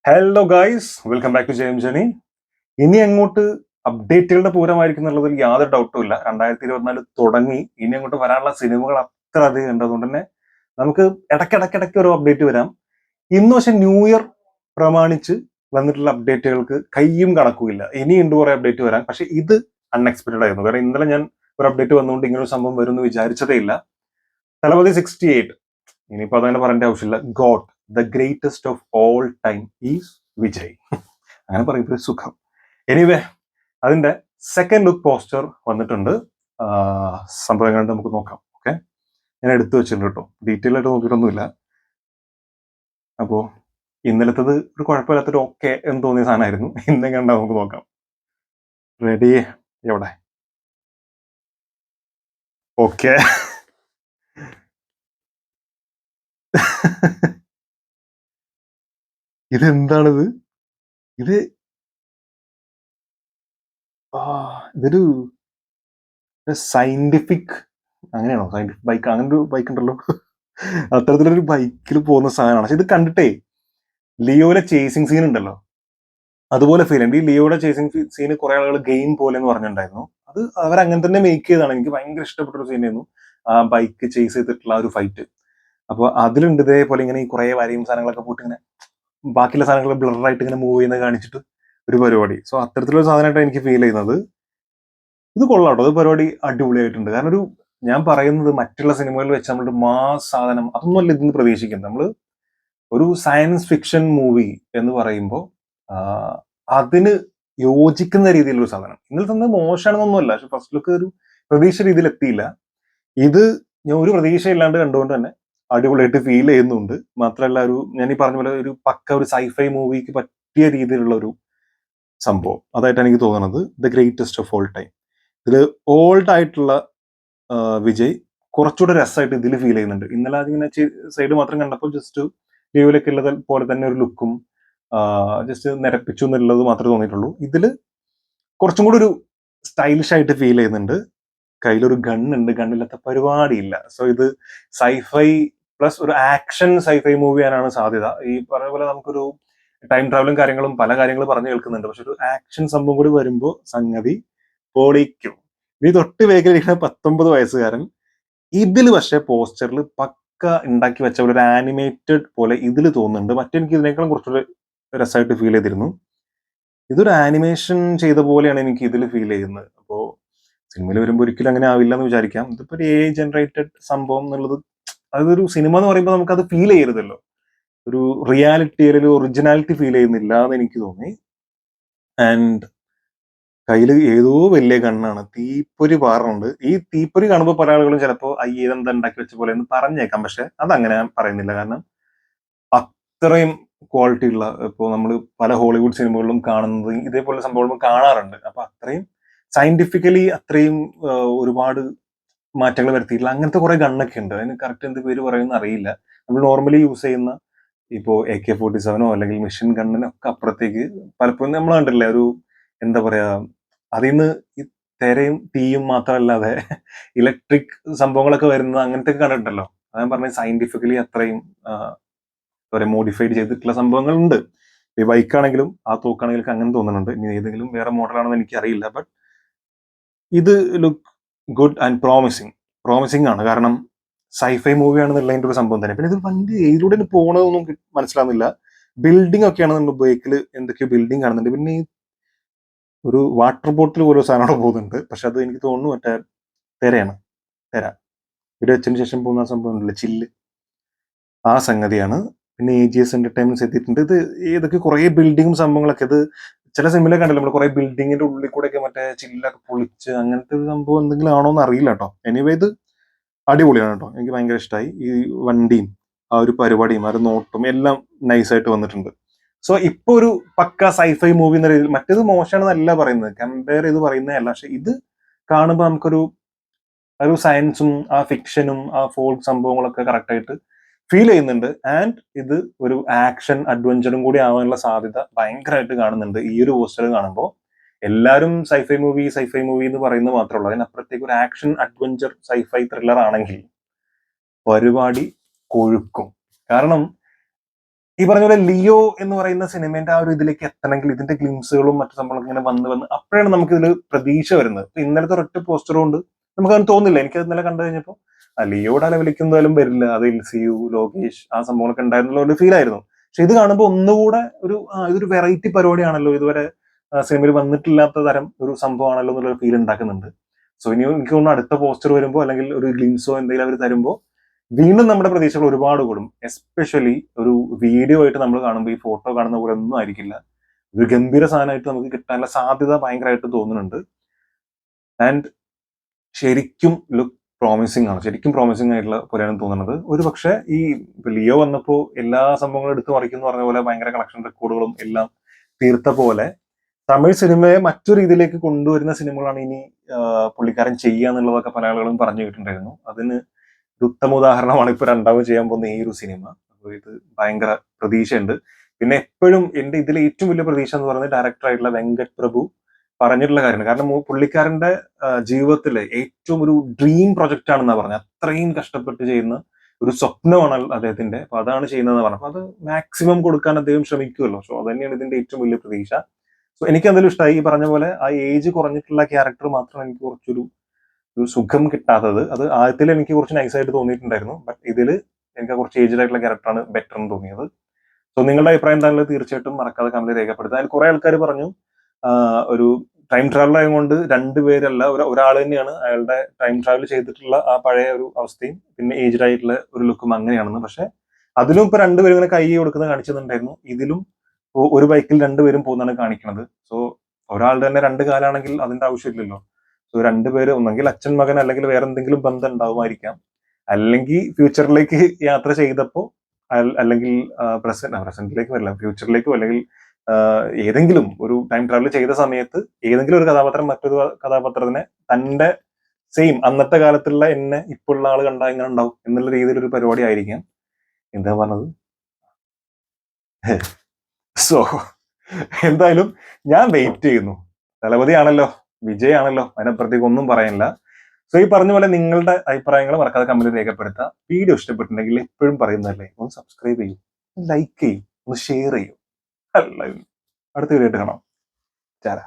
Hello guys, welcome back to ജെയിം journey. ഇനി അങ്ങോട്ട് അപ്ഡേറ്റുകളുടെ പൂരമായിരിക്കും എന്നുള്ളതിൽ യാതൊരു ഡൗട്ടും ഇല്ല. 2024 തുടങ്ങി, ഇനി അങ്ങോട്ട് വരാനുള്ള സിനിമകൾ അത്ര അധികം ഉണ്ട്. അതുകൊണ്ട് തന്നെ നമുക്ക് ഇടയ്ക്കിടയ്ക്കിടയ്ക്ക് ഒരു അപ്ഡേറ്റ് വരാം. ഇന്ന് പക്ഷെ ന്യൂ ഇയർ പ്രമാണിച്ച് വന്നിട്ടുള്ള അപ്ഡേറ്റുകൾക്ക് കയ്യും കണക്കുമില്ല. ഇനിയുണ്ട് കുറെ അപ്ഡേറ്റ് വരാൻ, പക്ഷെ ഇത് അൺഎക്സ്പെക്ടഡ് ആയിരുന്നു. കാരണം ഇന്നലെ ഞാൻ ഒരു അപ്ഡേറ്റ് വന്നുകൊണ്ട് ഇങ്ങനെ ഒരു സംഭവം വരും എന്ന് വിചാരിച്ചതേ ഇല്ല. തലപതി 68, ഇനിയിപ്പോ അതങ്ങനെ പറയേണ്ട ആവശ്യമില്ല. God, the greatest of all time is Vijay. അങ്ങനെ പറയുമ്പോൾ ഒരു സുഖം. എനിവേ, അതിന്റെ സെക്കൻഡ് ലുക്ക് പോസ്റ്റർ വന്നിട്ടുണ്ട്. സംഭവങ്ങൾ നമുക്ക് നോക്കാം. ഓക്കെ, ഞാൻ എടുത്തു വെച്ചിട്ടുണ്ട് കേട്ടോ, ഡീറ്റെയിൽ ആയിട്ട് നോക്കിയിട്ടൊന്നുമില്ല. അപ്പോ ഇന്നലത്തത് ഒരു കുഴപ്പമില്ലാത്തൊരു ഓക്കെ എന്ന് തോന്നിയ സാധനമായിരുന്നു. ഇന്നെങ്ങനെ നമുക്ക് നോക്കാം. റെഡി? എവിടെ? ഓക്കെ. ഇതെന്താണിത്? ഇത് ഇതൊരു സയന്റിഫിക്, അങ്ങനെയാണോ? സയന്റിഫിക് ബൈക്ക്, അങ്ങനെ ഒരു ബൈക്ക് ഉണ്ടല്ലോ. അത്തരത്തിലൊരു ബൈക്കിൽ പോകുന്ന സാധനമാണ്. പക്ഷെ ഇത് കണ്ടിട്ടേ ലിയോയിലെ ചേസിങ് സീൻ ഉണ്ടല്ലോ, അതുപോലെ ഫീൽ ഉണ്ട്. ഈ ലിയോയുടെ ചേസിങ് സീന് കുറെ ആളുകൾ ഗെയിം പോലെ എന്ന് പറഞ്ഞിട്ടുണ്ടായിരുന്നു. അത് അവരങ്ങനെ തന്നെ മേക്ക് ചെയ്തതാണ്. എനിക്ക് ഭയങ്കര ഇഷ്ടപ്പെട്ട ഒരു സീനായിരുന്നു ആ ബൈക്ക് ചേസ് ചെയ്തിട്ടുള്ള ആ ഒരു ഫൈറ്റ്. അപ്പോൾ അതിലുണ്ട് ഇതേപോലെ ഇങ്ങനെ ഈ കുറെ വരയും സാധനങ്ങളൊക്കെ പോയിട്ട് ഇങ്ങനെ ബാക്കിയുള്ള സാധനങ്ങൾ ബ്ലറായിട്ട് ഇങ്ങനെ മൂവ് ചെയ്യുന്നത് കാണിച്ചിട്ട് ഒരു പരിപാടി. സോ അത്തരത്തിലൊരു സാധനമായിട്ടാണ് എനിക്ക് ഫീൽ ചെയ്യുന്നത്. ഇത് കൊള്ളാട്ടോ, അത് പരിപാടി അടിപൊളിയായിട്ടുണ്ട്. കാരണം ഞാൻ പറയുന്നത് മറ്റുള്ള സിനിമകളിൽ വെച്ച് നമ്മൾ മാസ് സാധനം അതൊന്നുമല്ല ഇതിന് പ്രതീക്ഷിക്കുന്നത്. നമ്മൾ ഒരു സയൻസ് ഫിക്ഷൻ മൂവി എന്ന് പറയുമ്പോൾ അതിന് യോജിക്കുന്ന രീതിയിലുള്ള ഒരു സാധനം. ഇന്നലെ തന്നെ മോശമാണെന്നൊന്നുമല്ല, പക്ഷെ ഫസ്റ്റ് ലുക്ക് ഒരു പ്രതീക്ഷ രീതിയിൽ എത്തിയില്ല. ഇത് ഞാൻ ഒരു പ്രതീക്ഷയില്ലാണ്ട് കണ്ടുകൊണ്ട് തന്നെ അടിപൊളിയായിട്ട് ഫീൽ ചെയ്യുന്നുണ്ട്. മാത്രമല്ല, ഞാൻ ഈ പറഞ്ഞ പോലെ ഒരു പക്ക ഒരു സൈഫൈ മൂവിക്ക് പറ്റിയ രീതിയിലുള്ള ഒരു സംഭവം അതായിട്ടാണ് എനിക്ക് തോന്നുന്നത്. The greatest of all time. ഇതിൽ ഓൾഡ് ആയിട്ടുള്ള വിജയ് കുറച്ചുകൂടെ രസമായിട്ട് ഇതിൽ ഫീൽ ചെയ്യുന്നുണ്ട്. ഇന്നലെ അതിങ്ങനെ സൈഡ് മാത്രം കണ്ടപ്പോൾ ജസ്റ്റ് ലിയോയിലൊക്കെ ഉള്ളത് പോലെ തന്നെ ഒരു ലുക്കും ജസ്റ്റ് നിരപ്പിച്ചു എന്നുള്ളത് മാത്രമേ തോന്നിയിട്ടുള്ളൂ. ഇതിൽ കുറച്ചും കൂടി ഒരു സ്റ്റൈലിഷ് ആയിട്ട് ഫീൽ ചെയ്യുന്നുണ്ട്. കയ്യിലൊരു ഗണ്ണുണ്ട്, ഗണ്ണില്ലാത്ത പരിപാടിയില്ല. സോ ഇത് സൈഫൈ പ്ലസ് ഒരു ആക്ഷൻ സൈഫൈ മൂവി ആകാനാണ് സാധ്യത. ഈ പറഞ്ഞ പോലെ നമുക്കൊരു ടൈം ട്രാവലും കാര്യങ്ങളും പല കാര്യങ്ങൾ പറഞ്ഞു കേൾക്കുന്നുണ്ട്. പക്ഷെ ഒരു ആക്ഷൻ സംഭവം കൂടി വരുമ്പോൾ സംഗതി പൊളിക്കും. ഇനി തൊട്ട് വേഗം 19 വയസ്സുകാരൻ ഇതിൽ പക്ഷെ പോസ്റ്ററിൽ പക്ക ഉണ്ടാക്കി വെച്ച പോലെ ഒരു ആനിമേറ്റഡ് പോലെ ഇതിൽ തോന്നുന്നുണ്ട്. മറ്റെനിക്ക് ഇതിനേക്കാളും കുറച്ചുകൂടെ രസമായിട്ട് ഫീൽ ചെയ്തിരുന്നു. ഇതൊരു ആനിമേഷൻ ചെയ്ത പോലെയാണ് എനിക്ക് ഇതിൽ ഫീൽ ചെയ്യുന്നത്. അപ്പോൾ സിനിമയിൽ വരുമ്പോൾ ഒരിക്കലും അങ്ങനെ ആവില്ല എന്ന് വിചാരിക്കാം. ഇതിപ്പോ ഒരു AI ജനറേറ്റഡ് സംഭവം എന്നുള്ളത്, അതൊരു സിനിമ എന്ന് പറയുമ്പോൾ നമുക്ക് അത് ഫീൽ ചെയ്യരുതല്ലോ. ഒരു റിയാലിറ്റി അല്ലെങ്കിൽ ഒറിജിനാലിറ്റി ഫീൽ ചെയ്യുന്നില്ല എന്ന് എനിക്ക് തോന്നി. ആൻഡ് കയ്യിൽ ഏതോ വലിയ ഗണ്ണാണ്, തീപ്പൊരി പാറുന്നുണ്ട്. ഈ തീപ്പൊരി കാണുമ്പോൾ പല ആളുകളും ചിലപ്പോൾ അയ്യേ ഇതെന്താ ഉണ്ടാക്കി വെച്ച പോലെ എന്ന് പറഞ്ഞേക്കാം. പക്ഷെ അതങ്ങനെ പറയുന്നില്ല. കാരണം അത്രയും ക്വാളിറ്റി ഉള്ള, ഇപ്പോൾ നമ്മൾ പല ഹോളിവുഡ് സിനിമകളിലും കാണുന്നത് ഇതേപോലെ സംഭവങ്ങളും കാണാറുണ്ട്. അപ്പൊ അത്രയും സയന്റിഫിക്കലി അത്രയും ഒരുപാട് മാറ്റങ്ങൾ വരുത്തിയിട്ടുള്ള അങ്ങനത്തെ കുറെ ഗണ്ണൊക്കെ ഉണ്ട്. അതിന് കറക്റ്റ് എന്ത് പേര് പറയുമെന്ന് അറിയില്ല. നമ്മൾ നോർമലി യൂസ് ചെയ്യുന്ന ഇപ്പോൾ AK-47 അല്ലെങ്കിൽ മെഷീൻ ഗണ്ണിനൊക്കെ അപ്പുറത്തേക്ക് പലപ്പോഴും നമ്മൾ കണ്ടില്ലേ, ഒരു എന്താ പറയാ, അതിൽ നിന്ന് ഈ തെരയും തീയും മാത്രമല്ലാതെ ഇലക്ട്രിക് സംഭവങ്ങളൊക്കെ വരുന്നത് അങ്ങനത്തെ കണ്ടിട്ടുണ്ടല്ലോ. അത് ഞാൻ പറഞ്ഞ സയന്റിഫിക്കലി അത്രയും മോഡിഫൈഡ് ചെയ്തിട്ടുള്ള സംഭവങ്ങളുണ്ട്. ഈ ബൈക്കാണെങ്കിലും ആ തോക്കാണെങ്കിലും അങ്ങനെ തോന്നുന്നുണ്ട്. ഇനി ഏതെങ്കിലും വേറെ മോഡലാണെന്ന് എനിക്ക് അറിയില്ല. ബട്ട് ഇത് ലുക്ക് ഗുഡ് ആൻഡ് പ്രോമിസിങ് ആണ്. കാരണം സൈഫൈ മൂവി ആണെന്നുള്ളതിന്റെ ഒരു സംഭവം തന്നെ. പിന്നെ ഇത് വണ്ടി ഏതിലൂടെ പോകണതൊന്നും മനസ്സിലാവുന്നില്ല. ബിൽഡിംഗ് ഒക്കെയാണെന്നുണ്ട്, ബൈക്കിൽ എന്തൊക്കെയോ ബിൽഡിംഗ് കാണുന്നുണ്ട്. പിന്നെ ഈ ഒരു വാട്ടർ ബോട്ടിൽ പോലും സാധനം അവിടെ പോകുന്നുണ്ട്. പക്ഷെ അത് എനിക്ക് തോന്നുന്നു മറ്റേ തെരയാണ്. തെര ഇവിടെ വെച്ചതിന് ശേഷം പോകുന്ന സംഭവം ഉണ്ടല്ലോ, ചില്ല്, ആ സംഗതിയാണ്. പിന്നെ AGS എന്റർടൈൻമെന്റ്സ് എത്തിയിട്ടുണ്ട്. ഇത് ഏതൊക്കെ കുറെ ബിൽഡിങ്ങും സംഭവങ്ങളൊക്കെ, ഇത് ചില സിനിമയിലൊക്കെ കണ്ടല്ലോ നമ്മൾ കുറെ ബിൽഡിങ്ങിന്റെ ഉള്ളിൽ കൂടെ ഒക്കെ മറ്റേ ചില്ലൊക്കെ പൊളിച്ച് അങ്ങനത്തെ ഒരു സംഭവം എന്തെങ്കിലും ആണോ എന്ന് അറിയില്ല കേട്ടോ. എനിവേ ഇത് അടിപൊളിയാണ് കേട്ടോ, എനിക്ക് ഭയങ്കര ഇഷ്ടമായി. ഈ വണ്ടിയും ആ ഒരു പരിപാടിയും ആ ഒരു നോട്ടും എല്ലാം നൈസായിട്ട് വന്നിട്ടുണ്ട്. സോ ഇപ്പൊ ഒരു പക്ക സൈഫൈ മൂവി എന്ന രീതിയിൽ, മറ്റേത് മോശമാണെന്നല്ല പറയുന്നത്, കമ്പയർ ചെയ്ത് പറയുന്നതല്ല. പക്ഷെ ഇത് കാണുമ്പോൾ നമുക്കൊരു സയൻസും ആ ഫിക്ഷനും ആ ഫോൾക്ക് സംഭവങ്ങളൊക്കെ കറക്റ്റായിട്ട് ഫീൽ ചെയ്യുന്നുണ്ട്. ആൻഡ് ഇത് ഒരു ആക്ഷൻ അഡ്വഞ്ചറും കൂടി ആവാനുള്ള സാധ്യത ഭയങ്കരമായിട്ട് കാണുന്നുണ്ട് ഈ ഒരു പോസ്റ്റർ കാണുമ്പോൾ. എല്ലാവരും സൈഫൈ മൂവി എന്ന് പറയുന്നത് മാത്രമല്ല, അതിനപ്പുറത്തേക്ക് ഒരു ആക്ഷൻ അഡ്വഞ്ചർ സൈഫൈ ത്രില്ലർ ആണെങ്കിൽ പരിപാടി കൊഴുക്കും. കാരണം ഈ പറഞ്ഞ പോലെ ലിയോ എന്ന് പറയുന്ന സിനിമേന്റെ ആ ഒരു ഇതിലേക്ക് എത്തണമെങ്കിൽ ഇതിന്റെ ഗ്ലിംസുകളും മറ്റു സംഭവങ്ങളൊക്കെ ഇങ്ങനെ വന്ന് അപ്പോഴാണ് നമുക്ക് ഇതിൽ പ്രതീക്ഷ വരുന്നത്. ഇന്നലത്തെ ഒരൊറ്റ പോസ്റ്റർ കൊണ്ട് നമുക്കത് തോന്നില്ല. എനിക്കത് ഇന്നലെ കണ്ടു കഴിഞ്ഞപ്പോൾ ലിയോയുടെ ലെവലിക്കുന്നതായാലും വരില്ല, അത് LCU ലോകേഷ് ആ സംഭവങ്ങളൊക്കെ ഉണ്ടായിരുന്നുള്ള ഒരു ഫീൽ ആയിരുന്നു. പക്ഷെ ഇത് കാണുമ്പോൾ ഒന്നുകൂടെ ഇതൊരു വെറൈറ്റി പരിപാടിയാണല്ലോ, ഇതുവരെ സിനിമയിൽ വന്നിട്ടില്ലാത്ത തരം ഒരു സംഭവമാണല്ലോ എന്നുള്ള ഫീൽ ഉണ്ടാക്കുന്നുണ്ട്. സോ ഇനി എനിക്ക് തോന്നുന്നു അടുത്ത പോസ്റ്റർ വരുമ്പോൾ അല്ലെങ്കിൽ ഒരു ഗ്ലിംസോ എന്തെങ്കിലും അവർ തരുമ്പോൾ വീണ്ടും നമ്മുടെ പ്രതീക്ഷകൾ ഒരുപാട് കൂടും. എസ്പെഷ്യലി ഒരു വീഡിയോ ആയിട്ട് നമ്മൾ കാണുമ്പോൾ ഈ ഫോട്ടോ കാണുന്ന പോലെ ഒന്നും ആയിരിക്കില്ല. ഒരു ഗംഭീര സാധനമായിട്ട് നമുക്ക് കിട്ടാനുള്ള സാധ്യത ഭയങ്കരമായിട്ട് തോന്നുന്നുണ്ട്. ആൻഡ് ശരിക്കും ലുക്ക് പ്രോമിസിംഗ് ആണ്, ശരിക്കും പ്രോമിസിംഗ് ആയിട്ടുള്ള പോലെയാണ് തോന്നുന്നത്. ഒരു പക്ഷേ ഈ ലിയോ വന്നപ്പോൾ എല്ലാ സംഭവങ്ങളും എടുത്തു മറിക്കുന്നു പറഞ്ഞ പോലെ ഭയങ്കര കളക്ഷൻ റെക്കോർഡുകളും എല്ലാം തീർത്ത പോലെ തമിഴ് സിനിമയെ മറ്റു രീതിയിലേക്ക് കൊണ്ടുവരുന്ന സിനിമകളാണ് ഇനി പുള്ളിക്കാരൻ ചെയ്യുക എന്നുള്ളതൊക്കെ പല ആളുകളും പറഞ്ഞു കേട്ടിട്ടുണ്ടായിരുന്നു. അതിന് ഒരു ഉത്തമ ഉദാഹരണമാണ് ഇപ്പൊ രണ്ടാമത് ചെയ്യാൻ പോകുന്ന ഈ ഒരു സിനിമ. അപ്പോൾ ഇത് ഭയങ്കര പ്രതീക്ഷയുണ്ട്. പിന്നെ എപ്പോഴും എന്റെ ഇതിൽ ഏറ്റവും വലിയ പ്രതീക്ഷ എന്ന് പറയുന്നത് ഡയറക്ടർ ആയിട്ടുള്ള വെങ്കട് പ്രഭു പറഞ്ഞിട്ടുള്ള കാര്യമാണ്. കാരണം പുള്ളിക്കാരന്റെ ജീവിതത്തിലെ ഏറ്റവും ഒരു ഡ്രീം പ്രൊജക്റ്റ് ആണെന്നാ പറഞ്ഞത്. അത്രയും കഷ്ടപ്പെട്ട് ചെയ്യുന്ന ഒരു സ്വപ്നമാണ് അദ്ദേഹത്തിന്റെ. അപ്പൊ അതാണ് ചെയ്യുന്നതെന്ന് പറഞ്ഞു. അപ്പൊ അത് മാക്സിമം കൊടുക്കാൻ അദ്ദേഹം ശ്രമിക്കുമല്ലോ. സോ അത് തന്നെയാണ് ഇതിന്റെ ഏറ്റവും വലിയ പ്രതീക്ഷ. സോ എനിക്ക് എന്തായാലും ഇഷ്ടമായി. ഈ പറഞ്ഞ പോലെ ആ ഏജ് കുറഞ്ഞിട്ടുള്ള ക്യാരക്ടർ മാത്രം എനിക്ക് കുറച്ചൊരു സുഖം കിട്ടാത്തത്. അത് ആദ്യത്തിൽ എനിക്ക് കുറച്ച് നൈസായിട്ട് തോന്നിയിട്ടുണ്ടായിരുന്നു. ബട്ട് ഇതിൽ എനിക്ക് കുറച്ച് ഏജ്ഡ് ആയിട്ടുള്ള ക്യാരക്ടറാണ് ബെറ്റർ എന്ന് തോന്നിയത്. സോ നിങ്ങളുടെ അഭിപ്രായം എന്തായാലും തീർച്ചയായിട്ടും മറക്കാതെ കമന്റ് രേഖപ്പെടുത്തുക. അതിൽ കുറെ ആൾക്കാർ പറഞ്ഞു ഒരു ടൈം ട്രാവൽ ആയതുകൊണ്ട് രണ്ടുപേരല്ല, ഒരാൾ തന്നെയാണ് അയാളുടെ ടൈം ട്രാവൽ ചെയ്തിട്ടുള്ള ആ പഴയ ഒരു അവസ്ഥയും പിന്നെ ഏജ്ഡ് ആയിട്ടുള്ള ഒരു ലുക്കും അങ്ങനെയാണെന്ന്. പക്ഷെ അതിലും ഇപ്പൊ രണ്ടുപേരും ഇങ്ങനെ കൈ കൊടുക്കുന്നത് കാണിച്ചിട്ടുണ്ടായിരുന്നു. ഇതിലും ഒരു ബൈക്കിൽ രണ്ടുപേരും പോകുന്നതാണ് കാണിക്കുന്നത്. സോ ഒരാളുടെ തന്നെ രണ്ട് കാലാണെങ്കിൽ അതിന്റെ ആവശ്യമില്ലല്ലോ. സോ രണ്ടുപേര് ഒന്നെങ്കിൽ അച്ഛൻ മകൻ അല്ലെങ്കിൽ വേറെ എന്തെങ്കിലും ബന്ധം ഉണ്ടാവുമായിരിക്കാം. അല്ലെങ്കിൽ ഫ്യൂച്ചറിലേക്ക് യാത്ര ചെയ്തപ്പോൾ അല്ലെങ്കിൽ പ്രസന്റിലേക്ക് വരില്ല, ഫ്യൂച്ചറിലേക്കോ അല്ലെങ്കിൽ ഏതെങ്കിലും ഒരു ടൈം ട്രാവൽ ചെയ്ത സമയത്ത് ഏതെങ്കിലും ഒരു കഥാപാത്രം മറ്റൊരു കഥാപാത്രത്തിനെ തന്റെ സെയിം അന്നത്തെ കാലത്തുള്ള എന്നെ ഇപ്പോഴുള്ള ആള് കണ്ടാ എങ്ങനെ ഉണ്ടാവും എന്നുള്ള രീതിയിലൊരു പരിപാടി ആയിരിക്കാം. എന്താ പറഞ്ഞത്? സോ എന്തായാലും ഞാൻ വെയിറ്റ് ചെയ്യുന്നു. തലപതിയാണല്ലോ, വിജയാണല്ലോ, അതിനപ്പുറത്തേക്ക് ഒന്നും പറയാനില്ല. സോ ഈ പറഞ്ഞ പോലെ നിങ്ങളുടെ അഭിപ്രായങ്ങൾ മറക്കാതെ കമന്റിൽ രേഖപ്പെടുത്തുക. വീഡിയോ ഇഷ്ടപ്പെട്ടിട്ടുണ്ടെങ്കിൽ എപ്പോഴും പറയുന്നതല്ലേ, ഒന്ന് സബ്സ്ക്രൈബ് ചെയ്യൂ, ലൈക്ക് ചെയ്യൂ, ഒന്ന് ഷെയർ ചെയ്യൂ. അല്ല അടുത്ത വീഡിയോ ആയിട്ട് കാണാം. ചാല.